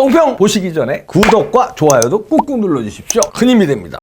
똥평 보시기 전에 구독과 좋아요도 꾹꾹 눌러주십시오. 큰 힘이 됩니다.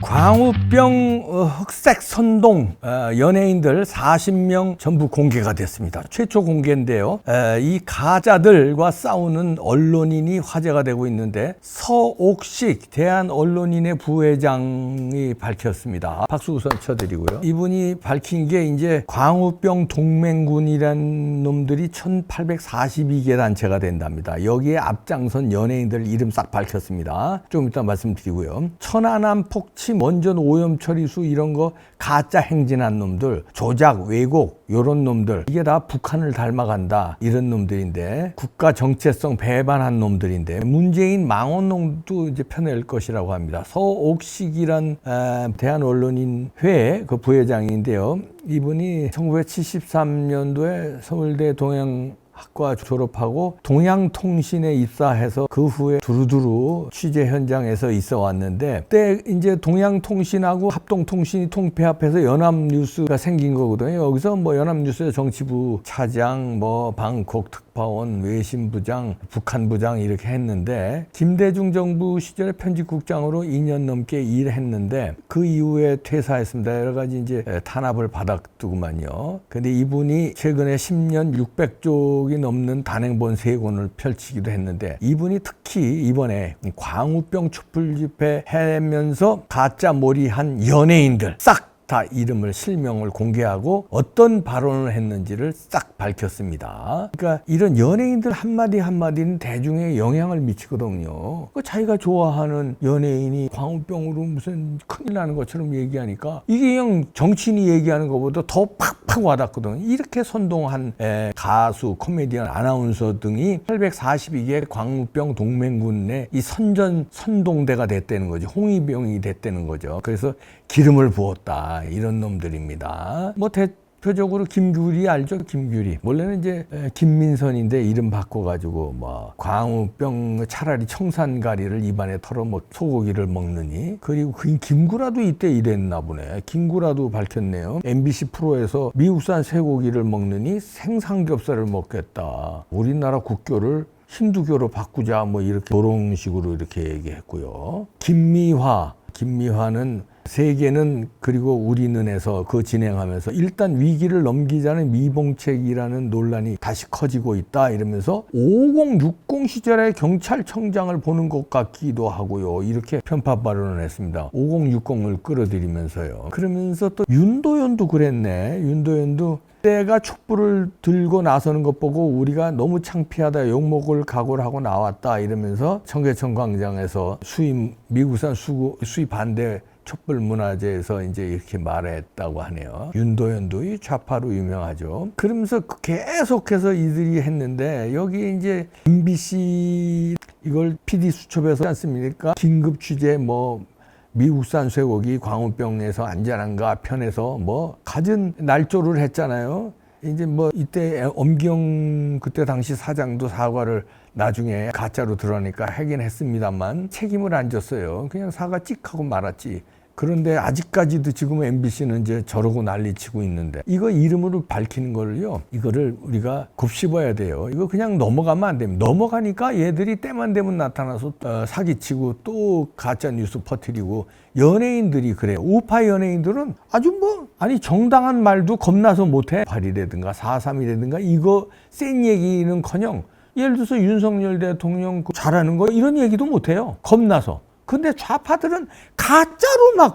광우병 흑색 선동 연예인들 40명 전부 공개가 됐습니다. 최초 공개인데요. 이 가짜들과 싸우는 언론인이 화제가 되고 있는데 서옥식 대한언론인의 부회장이 밝혔습니다. 박수 우선 쳐드리고요. 이분이 밝힌 게 이제 광우병 동맹군이라는 놈들이 1842개 단체가 된답니다. 여기에 앞장선 연예인들 이름 싹 밝혔습니다. 좀 이따 말씀드리고요. 천안함 폭침, 원전 오염 처리수 이런 거 가짜 행진한 놈들, 조작, 왜곡 요런 놈들, 이게 다 북한을 닮아간다 이런 놈들인데, 국가 정체성 배반한 놈들인데, 문재인 망언론도 이제 펴낼 것이라고 합니다. 서옥식이란 대한언론인회 그 부회장인데요. 이분이 1973년도에 서울대 동양학과 졸업하고 동양통신에 입사해서 그 후에 두루두루 취재 현장에서 있어 왔는데, 그때 이제 동양통신하고 합동통신이 통폐합해서 연합뉴스가 생긴 거거든요. 여기서 뭐 연합뉴스의 정치부 차장, 뭐 방콕 특파원, 외신부장, 북한부장 이렇게 했는데, 김대중 정부 시절에 편집국장으로 2년 넘게 일했는데 그 이후에 퇴사했습니다. 여러 가지 이제 탄압을 받았더구만요. 근데 이분이 최근에 10년 600쪽 넘는 단행본 3권을 펼치기도 했는데, 이분이 특히 이번에 광우병 촛불 집회 하면서 가짜 몰이한 연예인들 싹 다 이름을, 실명을 공개하고 어떤 발언을 했는지를 싹 밝혔습니다. 그러니까 이런 연예인들 한마디 한마디는 대중에 영향을 미치거든요. 자기가 좋아하는 연예인이 광우병으로 무슨 큰일 나는 것처럼 얘기하니까 이게 그냥 정치인이 얘기하는 것보다 더 팍팍 와닿거든요. 이렇게 선동한 가수, 코미디언, 아나운서 등이 842개 광우병 동맹군의 이 선동대가 됐다는 거죠. 홍위병이 됐다는 거죠. 그래서 기름을 부었다, 이런 놈들입니다. 뭐 대표적으로 김규리 알죠? 김규리. 원래는 이제 김민선인데 이름 바꿔가지고 뭐 광우병 차라리 청산가리를 입안에 털어 소고기를 먹느니. 그리고 그 김구라도 이때 이랬나 보네. 김구라도 밝혔네요. MBC 프로에서 미국산 쇠고기를 먹느니 생삼겹살을 먹겠다. 우리나라 국교를 힌두교로 바꾸자, 뭐 이렇게 그런 식으로 이렇게 얘기했고요. 김미화는 세계는 그리고 우리는 해서 그 진행하면서 일단 위기를 넘기자는 미봉책이라는 논란이 다시 커지고 있다 이러면서 5060 시절의 경찰청장을 보는 것 같기도 하고요. 이렇게 편파 발언을 했습니다. 5060을 끌어들이면서요. 그러면서 또 윤도현도 그랬네. 윤도현도 때가 촛불을 들고 나서는 것 보고 우리가 너무 창피하다, 욕먹을 각오를 하고 나왔다 이러면서 청계천 광장에서 미국산 수입 반대 촛불 문화제에서 이제 이렇게 말했다고 하네요. 윤도현도 이 좌파로 유명하죠. 그러면서 계속해서 이들이 했는데, 여기 이제 MBC 이걸 PD 수첩에서 않습니까? 긴급 취재 뭐 미국산 쇠고기 광우병에서 안전한가 편에서 뭐 갖은 날조를 했잖아요. 이제 뭐 이때 엄경 그때 당시 사장도 사과를 나중에 가짜로 드러나니까 하긴 했습니다만 책임을 안 졌어요. 그냥 사과 찍 하고 말았지. 그런데 아직까지도 지금 MBC는 이제 저러고 난리치고 있는데, 이거 이름으로 밝히는 거를요, 이거를 우리가 곱씹어야 돼요. 이거 그냥 넘어가면 안 됩니다. 넘어가니까 얘들이 때만 되면 나타나서 사기치고 또 가짜 뉴스 퍼뜨리고. 연예인들이 그래요. 우파 연예인들은 아주 정당한 말도 겁나서 못해. 8이라든가 4.3이라든가 이거 센 얘기는커녕 예를 들어서 윤석열 대통령 잘하는 거 이런 얘기도 못해요. 겁나서. 근데 좌파들은 가짜로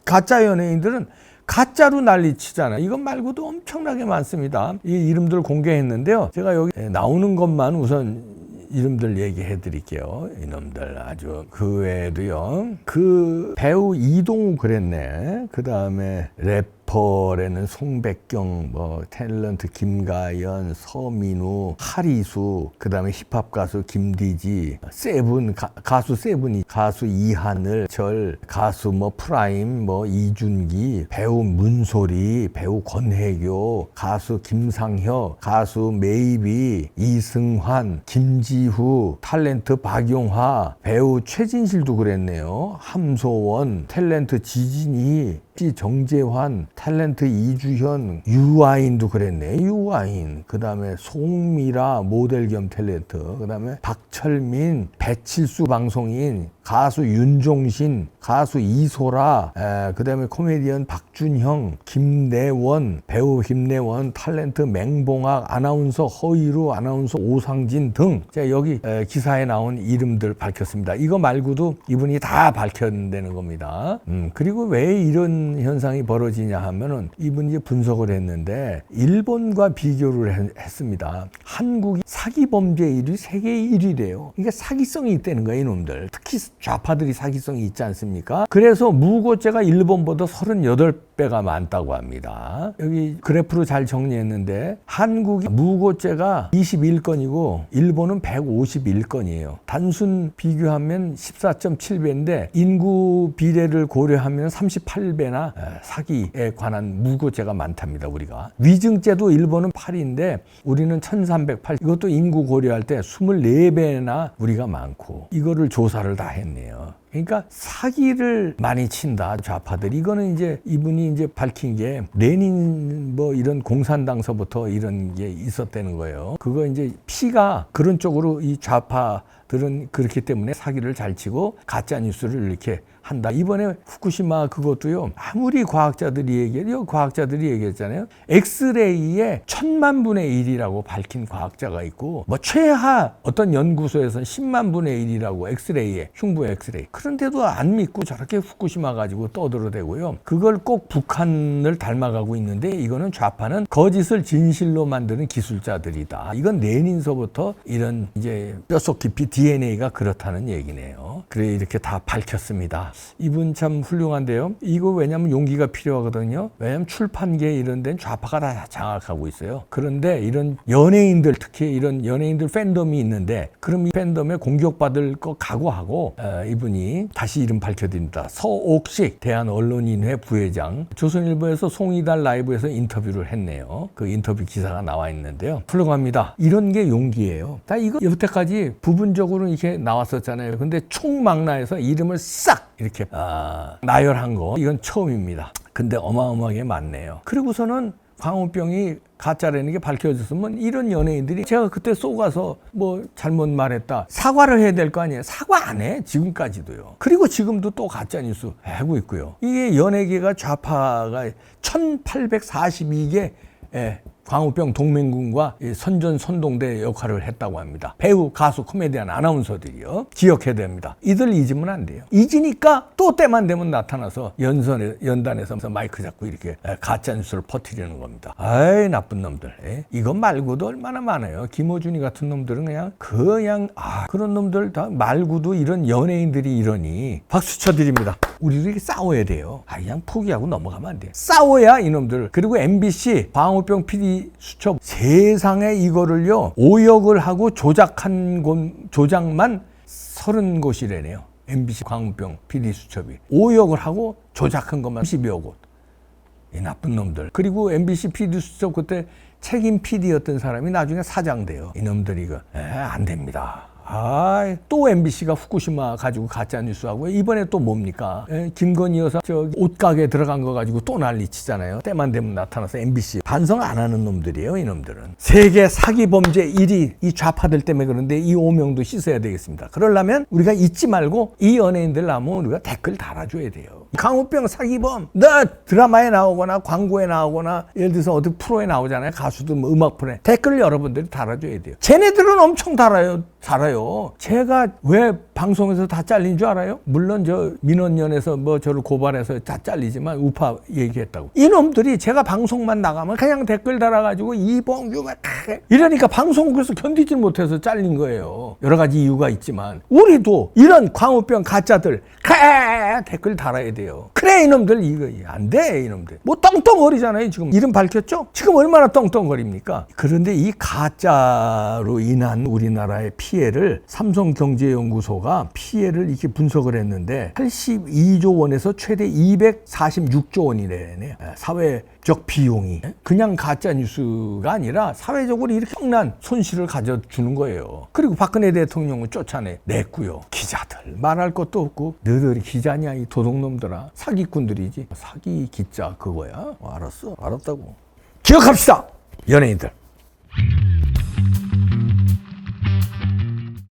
가짜 연예인들은 가짜로 난리치잖아요. 이것 말고도 엄청나게 많습니다. 이 이름들 공개했는데요. 제가 여기 나오는 것만 우선 이름들 얘기해 드릴게요. 이놈들 아주. 그 외에도요. 그 배우 이동우 그랬네. 그 다음에 래퍼에는 송백경, 뭐 탤런트 김가연, 서민우, 하리수, 그 다음에 힙합 가수 김디지, 세븐 가수 세븐이, 가수 이하늘, 가수 뭐 프라임, 뭐 이준기, 배우 문소리, 배우 권혜교, 가수 김상혁, 가수 메이비, 이승환, 김지후, 탤런트 박용화, 배우 최진실도 그랬네요. 함소원, 탤런트 지진이, 정재환, 탤런트 이주현, 유아인도 그랬네. 유아인. 그 다음에 송미라 모델 겸 탤런트. 그 다음에 박철민, 배칠수 방송인, 가수 윤종신, 가수 이소라, 그 다음에 코미디언 박준형, 김내원, 배우 김내원, 탤런트 맹봉학, 아나운서 허이루, 아나운서 오상진 등 제가 여기 기사에 나온 이름들 밝혔습니다. 이거 말고도 이분이 다 밝혀내는 겁니다. 그리고 왜 이런 현상이 벌어지냐 하면은 이분이 이제 분석을 했는데 일본과 비교를 했습니다. 한국이 사기 범죄율이 세계 1위래요. 그러니까 사기성이 있다는 거예요, 이놈들. 특히 좌파들이 사기성이 있지 않습니까? 그래서 무고죄가 일본보다 38배가 많다고 합니다. 여기 그래프로 잘 정리했는데 한국이 무고죄가 21건이고 일본은 151건이에요. 단순 비교하면 14.7배인데 인구 비례를 고려하면 38배나 사기에 관한 무고죄가 많답니다. 우리가. 위증죄도 일본은 8인데 우리는 1308. 이것도 인구 고려할 때 24배나 우리가 많고 이거를 조사를 다 했네요. 그러니까 사기를 많이 친다, 좌파들. 이거는 이제 이분이 이제 밝힌 게 레닌 뭐 이런 공산당서부터 이런 게 있었다는 거예요. 그거 이제 피가 그런 쪽으로 이 좌파들은 그렇기 때문에 사기를 잘 치고 가짜 뉴스를 이렇게 한다. 이번에 후쿠시마 그것도요. 아무리 과학자들이 얘기했잖아요. 엑스레이의 1000만 분의 1이라고 밝힌 과학자가 있고 뭐 최하 어떤 연구소에서는 10만 분의 1이라고 엑스레이에 흉부 엑스레이. 그런데도 안 믿고 저렇게 후쿠시마 가지고 떠들어대고요. 그걸 꼭 북한을 닮아가고 있는데 이거는 좌파는 거짓을 진실로 만드는 기술자들이다. 이건 레닌서부터 이런 이제 뼛속 깊이 DNA가 그렇다는 얘기네요. 그래 이렇게 다 밝혔습니다. 이분 참 훌륭한데요. 이거 왜냐면 용기가 필요하거든요. 왜냐면 출판계 이런 데는 좌파가 다 장악하고 있어요. 그런데 이런 연예인들 특히 이런 연예인들 팬덤이 있는데 그럼 이 팬덤에 공격받을 거 각오하고 이분이 다시 이름 밝혀드립니다. 서옥식 대한언론인회 부회장. 조선일보에서 송이달 라이브에서 인터뷰를 했네요. 그 인터뷰 기사가 나와 있는데요. 훌륭합니다. 이런 게 용기예요. 다 이거 여태까지 부분적으로 이렇게 나왔었잖아요. 근데 총망라해서 이름을 싹 이렇게 나열한 거 이건 처음입니다. 근데 어마어마하게 많네요. 그리고서는 광우병이 가짜라는 게 밝혀졌으면 이런 연예인들이 제가 그때 쏘가서 뭐 잘못 말했다 사과를 해야 될 거 아니에요. 사과 안 해 지금까지도요. 그리고 지금도 또 가짜뉴스 하고 있고요. 이게 연예계가 좌파가 1842개 광우병 동맹군과 선전선동대 역할을 했다고 합니다. 배우, 가수, 코미디언, 아나운서들이요. 기억해야 됩니다. 이들 잊으면 안 돼요. 잊으니까 또 때만 되면 나타나서 연단에서 마이크 잡고 이렇게 가짜뉴스를 퍼뜨리는 겁니다. 아이 나쁜 놈들. 이것 말고도 얼마나 많아요. 김어준이 같은 놈들은 그냥 그런 놈들 다 말고도 이런 연예인들이 이러니 박수 쳐드립니다. 우리도 이렇게 싸워야 돼요. 그냥 포기하고 넘어가면 안 돼요. 싸워야 이놈들. 그리고 MBC 광우병 PD 수첩 세상에 이거를요 5억을 하고 조작한 조작만 30곳이래네요. MBC 광우병 PD 수첩이 5억을 하고 조작한 것만 12여 곳. 이 나쁜 놈들. 그리고 MBC PD 수첩 그때 책임 PD였던 사람이 나중에 사장 돼요. 이놈들이 이거 안 됩니다. 또 MBC가 후쿠시마 가지고 가짜 뉴스하고 이번에 또 뭡니까? 김건희 여사 옷가게 들어간 거 가지고 또 난리 치잖아요. 때만 되면 나타나서 MBC 반성 안 하는 놈들이에요. 이놈들은 세계 사기 범죄 1위 이 좌파들 때문에 그런데 이 오명도 씻어야 되겠습니다. 그러려면 우리가 잊지 말고 이 연예인들 나오면 우리가 댓글 달아줘야 돼요. 광우병 사기범 나 드라마에 나오거나 광고에 나오거나 예를 들어서 어디 프로에 나오잖아요. 가수들 뭐 음악 프로에 댓글을 여러분들이 달아줘야 돼요. 쟤네들은 엄청 달아요. 잘해요. 제가 왜 방송에서 다 잘린 줄 알아요? 물론 저 민원연에서 뭐 저를 고발해서 다 잘리지만 우파 얘기했다고. 이놈들이 제가 방송만 나가면 그냥 댓글 달아가지고 이봉규 막 이러니까 방송국에서 견디질 못해서 잘린 거예요. 여러 가지 이유가 있지만 우리도 이런 광우병 가짜들 댓글 달아야 돼요. 그래 이놈들 이거 안 돼 이놈들. 뭐 떵떵거리잖아요. 지금 이름 밝혔죠? 지금 얼마나 떵떵거립니까? 그런데 이 가짜로 인한 우리나라의 피해를 삼성경제연구소가 피해를 이렇게 분석을 했는데 82조 원에서 최대 246조 원이래네요. 사회적 비용이 그냥 가짜 뉴스가 아니라 사회적으로 이렇게 엄청난 손실을 가져주는 거예요. 그리고 박근혜 대통령은 쫓아냈고요. 기자들 말할 것도 없고 너희들이 기자냐 이 도둑놈들아. 사기꾼들이지. 사기 기자 그거야. 알았어. 알았다고. 기억합시다. 연예인들.